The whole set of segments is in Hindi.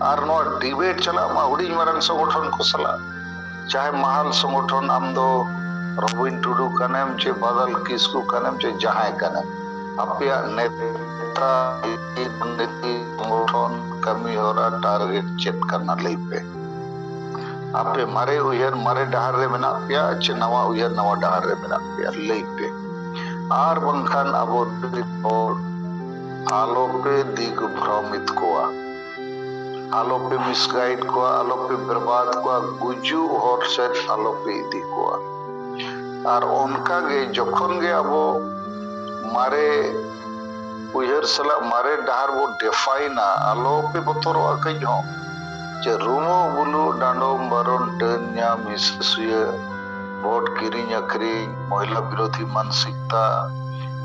और नो डिबेट चला मा हुडी मारंग संगठन को सला चाहे महाल संगठन आम दो रविन टुडू कनेम चे बदल किसकू कनेम चे जहां कनेम अपया नेता नीति संगठन कमी होरा टारगेट चेक करना लई पे आपे मारे उयर मारे डहार रे मेना पिया चे नवा उयर नवा डहार रे मेना पिया लई पे आर बंखान अबो आलो पे दिग भ्रमित कोआ आलो पे मिसगाइड कोआ आलो पे बर्बाद कोआ गुजू हर से आलो पे इदी कोआ और उनका गे जखन गे अबो मारे उयर सला मारे डहार वो डेफाइना आलो पे बतरो कई हो जे रूमो बुलु डांडो बरन डन्या मिससुए वोट किरिंग अखरिंग महिला विरोधी मानसिकता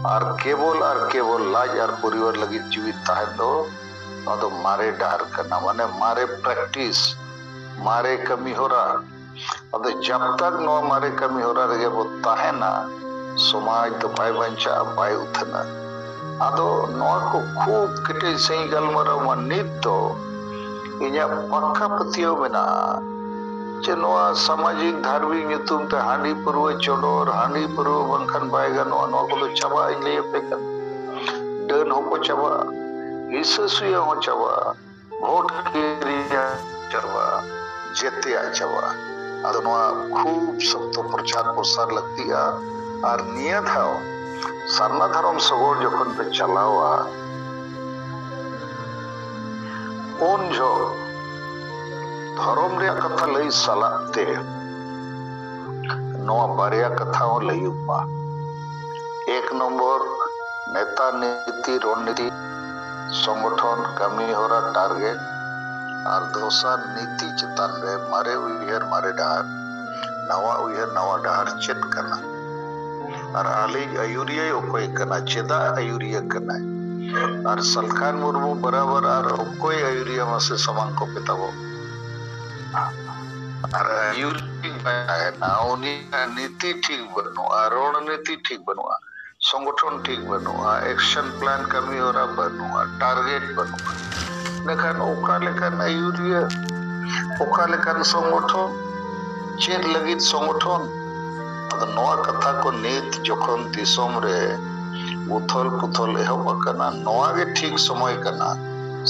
और केवल लाज और परिवार लगी जीवित ताहे दो तो मारे डहार करना माने मारे प्रैक्टिस मारे कमी हो रहा अब जब तक नो मारे कमी हो रहा रहे वो ताहे ना समाज तो पाए बंचा पाए उठना आदो नो को खूब किटे सही गलमरा मनित तो इन्या पक्का पतियो बिना चे नोआ सामाजिक धार्मिक नितुम ते हांडी पुरव चोडोर हांडी पुरव बंखन बायगा नो को तो चबा इले पेकन डन हो को चबा इससुया हो चबा वोट केरिया चबा जेते आ चबा आदो नोआ खूब सब तो प्रचार प्रसार लगती आ और नियत है सरना धर्म सगोर जखन पे चलावा उन जो धर्म रे कथा लई सलाते नोआ बारिया कथा हो लई उपा एक नंबर नेता नीति रणनीति संगठन कमी होरा टारगेट और दोसर नीति चितान रे मारे उइहर मारे डहार नवा डहार चेत करना और आली अयुरिया ओकोय करना चेदा अयुरिया करना और सलखान मुर्मू बराबर और ओकोय अयुरिया मसे समान को पिताबो और अयुरिया ना उनी नीति ठीक बनो रणनीति ठीक बनो संगठन ठीक बनो एक्शन प्लान कमी होरा बनो टारगेट बनो लेकिन ओका लेकिन अयुरिया ओका लेकिन संगठन चेक लगित संगठन अद नोआ कथा को नीत जखन दिसोम रे उथल पुथल एहब कना नोआ गे ठीक समय कना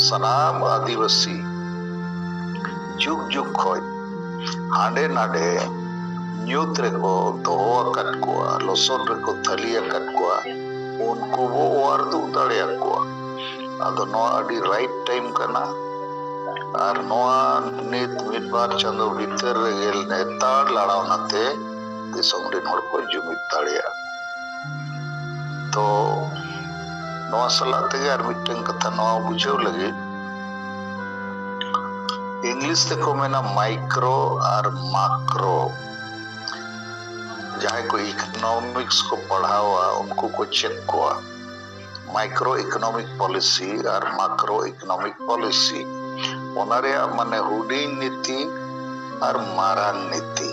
सनाम आदिवासी जुग जुग खोय हांडे नाडे न्यूत रे को दोहो कट कोआ लोसन रे को थलिया कट कोआ उनको वो वार दु दाड़िया कोआ अदो नोआ अडी राइट टाइम कना और नोआ नीत मिड बार चंदो भीतर रे गेल नेता लड़ाव नाते दिसोम रे नोड़ को जुमित दाड़िया तो नोआ सलाते गे और मिटन कथा नोआ बुझेव लगे इंग्लिश ते को मेना माइक्रो और माक्रो जहां को इकोनॉमिक्स को पढ़ावा उनको को चेक कोआ माइक्रो इकोनॉमिक पॉलिसी और माक्रो इकोनॉमिक पॉलिसी ओनारे माने हुडी नीति और मारांग नीति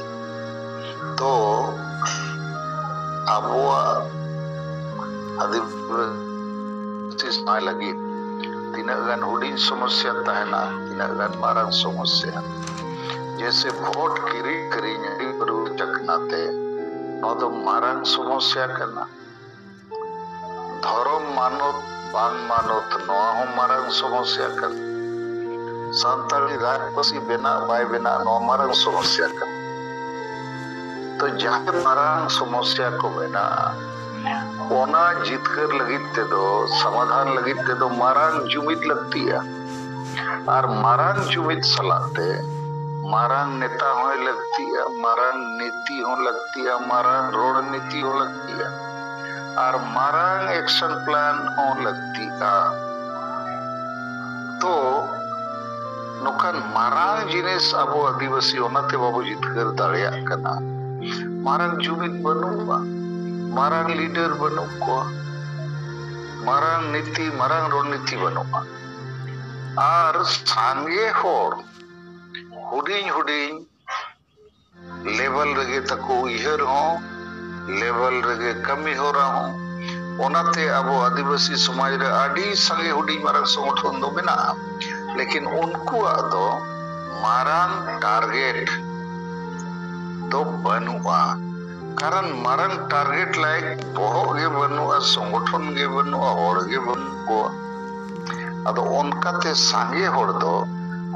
तो अबुआ आदिवासी समाज लगी तीना गान हुडी समस्या ताहना तीना गान मारांग समस्या जैसे वोट किरी करी नहीं पर चकनाते नो तो मारांग समस्या करना धर्म मानत बांग मानत नोआ हो मारांग समस्या करना संताली राजपसी बेना बाय बेना नो मारांग समस्या करना तो जहां मारांग समस्या को बेना ओना जीतकर लगित ते दो समाधान लगित ते दो मारांग जुमित लगती है और मारांग जुमित सलाते मारांग नेता होने लगती है मारांग नीति हो लगती है मारांग रणनीति हो लगती है और मारांग एक्शन प्लान हो लगती है तो नुकन मारांग जिनिस अबो आदिवासी ओनाते बाबू जीतकर दाड़िया कना मारांग जुमित बनुवा मारांग लीडर बनुवा मारांग नीति मारांग रणनीति बनुवा और सांगे होर हुडिंग लेवल रगे तको उइहर हो लेवल रगे कमी हो रहा हो ओनाते अबो आदिवासी समाज रे आडी संगे हुडिंग मारांग संगठन दो बिना लेकिन उनकुआग दो मारांग टारगेट दो बनुआ कारण मारांग टारगेट लायक बहुत गे बनुआ संगठन गे बनुआ होड़ गे बनुआ अदो उनकाते सांगे होड़ दो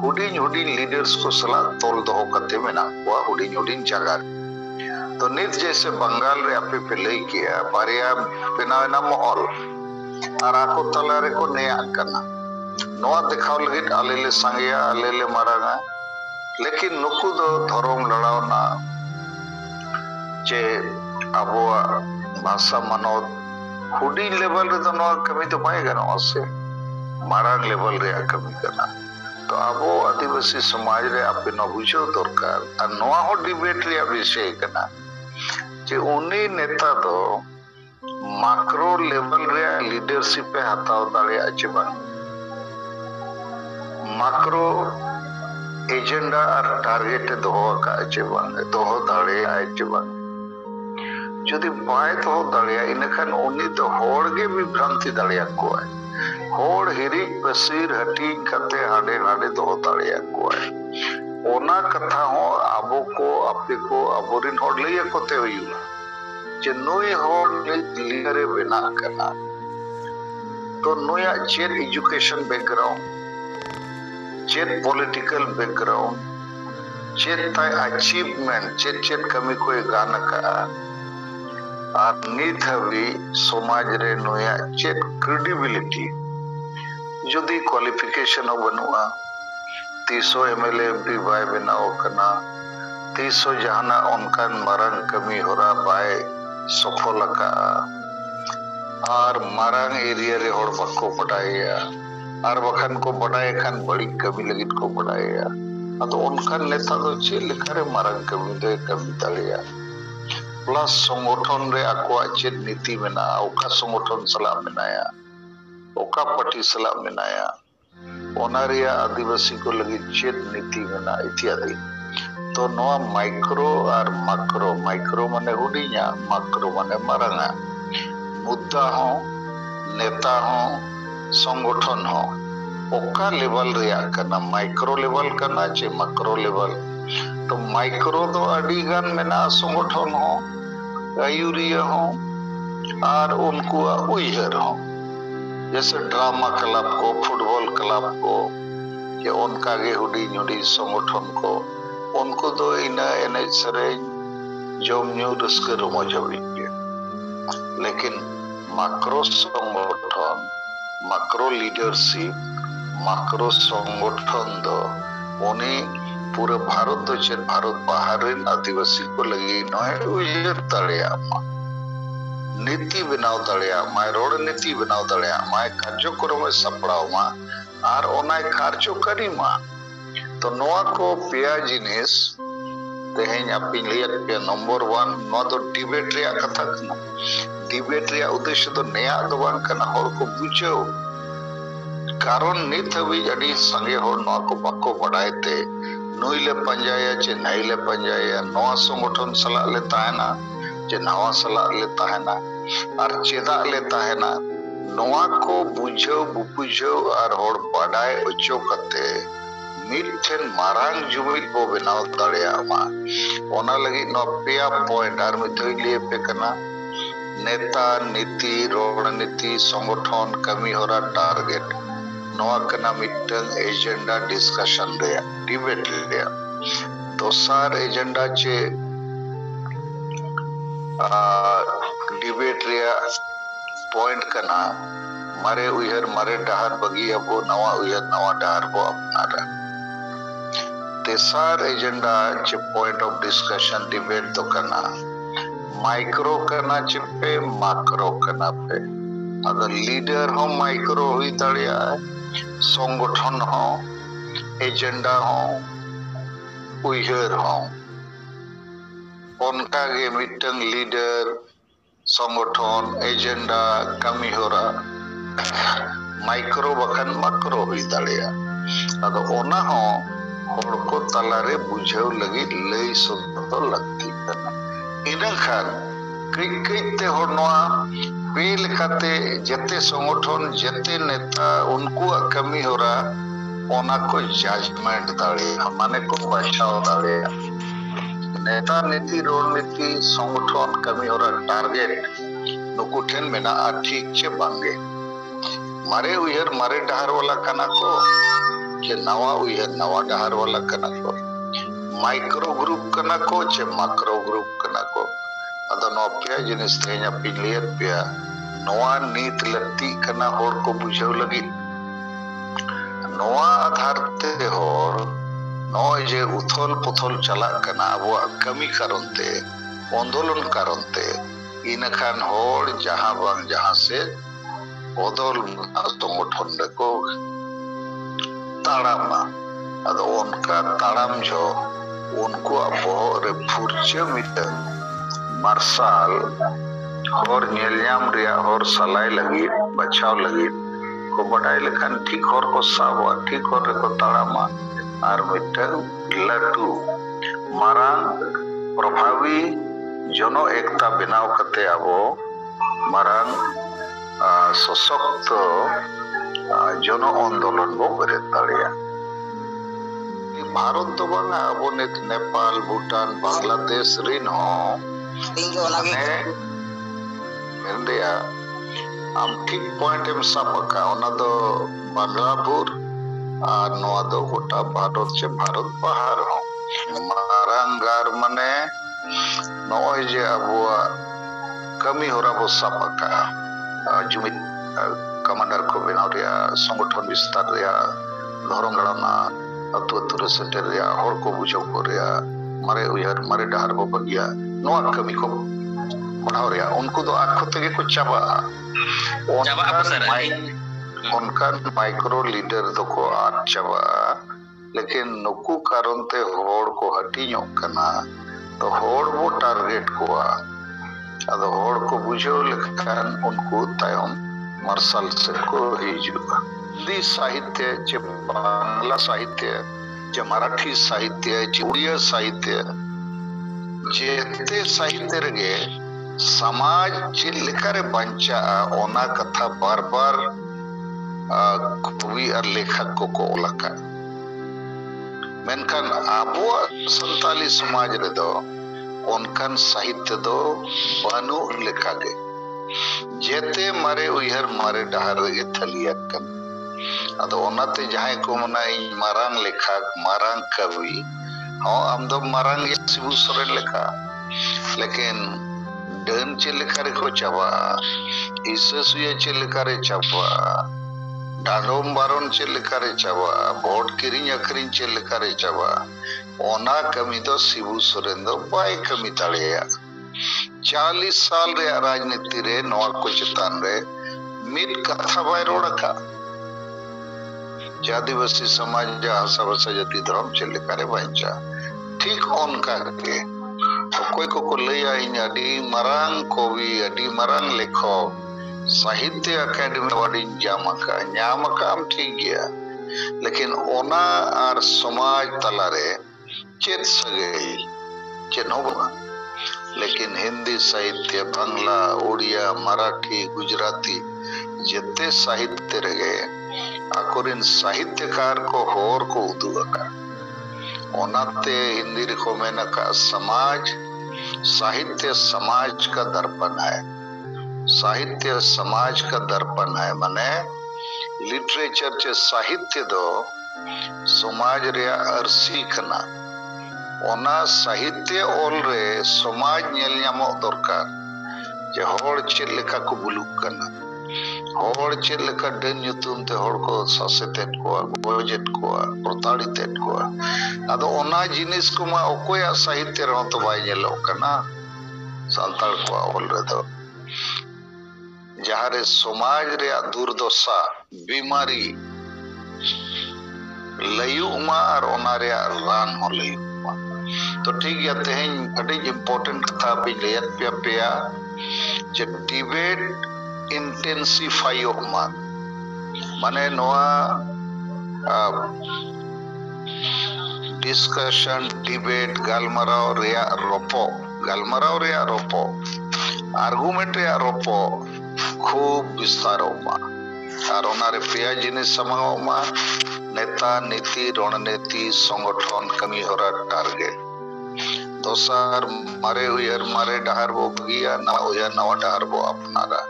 हुडिंग हुडिंग लीडर्स को सला तोल दो कते में ना हुआ हुडिंग हुडिंग जगह तो नित जैसे बंगाल रे आपे पे लई किया बारिया बेनावना महल और आको तलारे को नया करना नोआ दिखाव लगित आलेले संगया आलेले मारागा लेकिन नुकु दो धर्म लड़ावना चे अबुआ भाषा मनोद हुडी लेवल रे तो नोआ कमी तो पाएगा ना उससे मारांग लेवल रे कमी करना तो अबो आदिवासी समाज रे आपे न बुझो दरकार और नोआ हो डिबेट रे विषय करना जे उनी नेता दो माइक्रो लेवल रे लीडरशिप पे हताव दाड़े आचे बांग माइक्रो एजेंडा और टारगेट दोहो का आचे बांग दोहो दाड़े आचे बांग जदि बाय दोहो दाड़े इनखान उनी तो होड़गे भी भ्रांति दाड़े को है होड़ हिरी पसीर हटी कते हाडे हाडे दोहो दाड़े को है ओना कथा हो आबो को आपे को आबोरिन होड़ लइया कोते हुई जे नुई होड़ लीडर बना करना तो नुया चेत एजुकेशन बैकग्राउंड चेत पॉलिटिकल बैकग्राउंड चेत ताई अचीवमेंट चेत चेत कमी कोई गाना का और नीत हवी समाज रे नुया चेत क्रेडिबिलिटी जदि क्वालिफिकेशन हो बनुआ 300 एमएलए एमपी बाय बनाओ कना 300 जहाना उनका मरंग कमी हो रहा बाय सफल का और मारांग एरिया रे होड़ बको बढ़ाया और बखन को बढ़ाए खान बड़ी कमी लगित को बढ़ाया तो उनका नेता तो चे लिखा रे मारांग कमी दे कमी दालिया प्लस संगठन रे आको चे नीति में ना ओका संगठन सलाह में नाया ओका पार्टी सलाह में नाया ओनारिया आदिवासी को लगी चेत नीति में ना इत्यादि तो नोआ माइक्रो और माइक्रो माने हुडिया माइक्रो माने मारांगा मुद्दा हो नेता हो संगठन हो ओका लेवल रिया करना माइक्रो लेवल करना चे माइक्रो लेवल तो माइक्रो तो अडिगान में ना संगठन हो आयुरिया हो और उनको उइहर हो जैसे ड्रामा क्लब को फुटबॉल क्लब को या उनका गे हुडिंग हुडिंग संगठन को उनको तो इना एनएच सरें जोम न्यू रस्के रोमोजवी के लेकिन माइक्रो संगठन माइक्रो लीडरशिप माइक्रो संगठन दो उन्हें पूरे भारत तो चेत भारत बाहर आदिवासी को लगी नोए उइहर तड़िया नीति बनाव दड़िया माय रोड नीति बनाव दड़िया माय कार्यक्रम में सपड़ाव मा और ओनाय कार्यकरी मा तो नोआ को पेया जिनिस तेहें अपिन लिया पे नंबर 1 नो तो डिबेट रे कथा कना डिबेट रे उद्देश्य तो नया दो बांग कना होड़ को बुझो कारण नित हवी अडी संगे होड़ नोआ को बक्को बढ़ाए ते नुइले पंजाया चे नइले पंजाया नोआ संगठन सलाह लेता है ना जे नवा सलाह लेता है ना और चेदा लेता है ना नोआ को बुझो बुझो और होड़ बढ़ाए उच्चो कते मिठन मारांग जुमिल को बनाव दड़िया मा ओना लगी नो पेया पॉइंट आर में तो लिए पे करना नेता नीति रणनीति संगठन कमी होरा टारगेट नोआ कना मिटन एजेंडा डिस्कशन रे डिबेट रे दोसार एजेंडा चे डिबेट रे पॉइंट कना मारे उइहर मारे डहार बगी अबो नवा उइहर नवा डहार बो अपनारा तेसार एजेंडा चे पॉइंट ऑफ डिस्कशन डिबेट तो करना माइक्रो करना चिपे माइक्रो करना पे अगर लीडर हो माइक्रो हुई तड़िया संगठन हो एजेंडा हो उइहर हो उनका गे मिटन लीडर संगठन एजेंडा कमी हो रहा माइक्रो बखन माइक्रो हुई तड़िया अगर ओना हो होड़ को तलारे बुझाव लगी लई सुन तो लगती करना इना खान कई होड़ नोआ पे लेखाते जते संगठन जते नेता उनको कमी हो रहा ओना को जजमेंट दाड़ेया माने को बचाव दाड़ेया नेता नीति रणनीति संगठन कमी और टारगेट नुकु ठेन मेना ठीक चे बांगे मारे उयहर मारे डहार वाला कना को के नवा उयहर नवा डहार वाला कना को माइक्रो ग्रुप कना को चे माक्रो ग्रुप कना को अदो नो पे जिनिस ते냐 पिलियर पे नवा नीत लत्ती कना होड़ को बुझाव लगी नवा आधार ते होड़ नॉय जे उथल पुथल चला कना वो कमी करनते आंदोलन करनते इनखान होड़ जहां बांग जहां से बदल संगठन को ताड़ामा अदो उनका ताड़ाम जो उनको बोहरे फुर्चे मिटे मार्शल और नीलयाम रिया और सलाई लगी बचाव लगी को बढ़ाई लेखन ठीक और को सावा ठीक और को ताड़ामा आर मिटे लटू मारांग प्रभावी जनो एकता बिनाव कते आबो मारांग सशक्त जन आंदोलन बो बेरे दाड़िया भारत तो बांगा अब नेपाल भूटान बांग्लादेश रिन हो आम ठीक पॉइंट एम सापका ओना दो बांग्लापुर और नोआ दो गोटा भारत से भारत बाहर हो मारांगार माने नोय जे अबुआ कमी होरा बो सापका जुमित कमांडर को बनाव रिया संगठन विस्तार रिया धरम गड़ाना अतु अतु रे सेटर रिया होड़ को बुझाव को रिया मारे उयहर मारे डहार बो बगिया नोआ कमी को बढ़ाव रिया उनको तो आखो तेगे को चाबा उनका माइक्रो लीडर दो को आठ चाबा लेकिन नुकु कारण ते होड़ को हटी नो कना तो होड़ वो टारगेट को अदो होड़ को बुझो लेखान उनको तायम मार्शल से को हिजुआ हिंदी साहित्य चे बांग्ला साहित्य चे मराठी साहित्य चे उड़िया साहित्य जेते साहित्य रगे समाज चे लेखारे बंचा ओना कथा बार बार कवि और लेखक को ओलका मेनखान आबो संताली समाज रे दो उनकान साहित्य दो बानु लेखा गे जेते मारे उयहर मारे डहार गे थलिया कन अदो ओनाते जहां को मना मारांग लेखक मारांग कवि हो आम दो मारांग शिबू सोरेन लेखा लेकिन डन चे लेखा रे को चाबा इससुया चे लेखा रे चाबा डांडोम बारोन चे लेखा रे चाबा वोट किरिंग अखरिंग चे लेखा रे चाबा ओना कमी तो शिबू सोरेन दो बाय कमी ताड़ेया 40 साल रे राजनीति रे नवा को चितान रे मिट कथा बाय रोड़का आदिवासी समाज जा हसा बसा जाति धर्म चे लेखा रे बांचा ठीक उनका के कोई को लैया इन अडी मरांग कवि अडी मरांग लेखक साहित्य अकादमी वाडी न्यामका ठीक गया लेकिन ओना आर समाज तलारे चेत सगई चेनोबा लेकिन हिंदी साहित्य बांग्ला उड़िया मराठी गुजराती जेते साहित्य रगे आकोरिन साहित्यकार को होर को उदुगा ओनाते हिंदी रे को मेनका समाज साहित्य समाज का दर्पण है साहित्य समाज का दर्पण है माने लिटरेचर चे साहित्य दो समाज रे अरसी कना ओना साहित्य ओल रे समाज नेल न्यामो दरकार जे होड़ चे लेखा को बुलुक कना होड़ चे लेखा डन युतुम ते होड़ को ससेतेट को गोजेट को प्रताड़ितेट को अदो ओना जिनिस को मा ओकोया साहित्य रो तो बाय नेलो कना संताल को ओल रे दो जहां रे समाज रे दुर्दशा बीमारी लयुमा और ओना रे रान हो लयुमा तो ठीक है तेहन अडी इंपोर्टेंट कथा पे लेयत पे पेया जे डिबेट इंटेंसिफाई होमा माने नोआ डिस्कशन डिबेट गालमराव रे रोपो आर्गुमेंट रे रोपो खूब विस्तार होमा और ओना रे पेया जिनिस समाओमा नेता नीति रणनीति संगठन कमी होरा टारगेट दोसार मारे उयर मारे डहार बो बगिया ना उयर नवा डहार बो अपनारा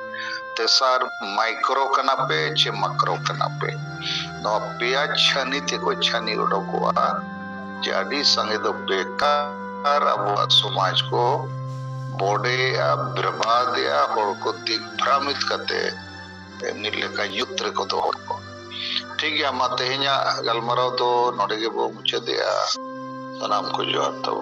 तेसार माइक्रो कना पे चे मक्रो कना पे नो पेया छनी ते को छनी उडोकुआ जे आदि संगे दो बेकार अब समाज को बोडे बर्बाद या होड़ को दिग्भ्रमित करते निले का युत्र को दो होड़ को ठीक है मा तेहenya गलमराव दो नोडे के बो मुझे दिया सलाम को जोहार तो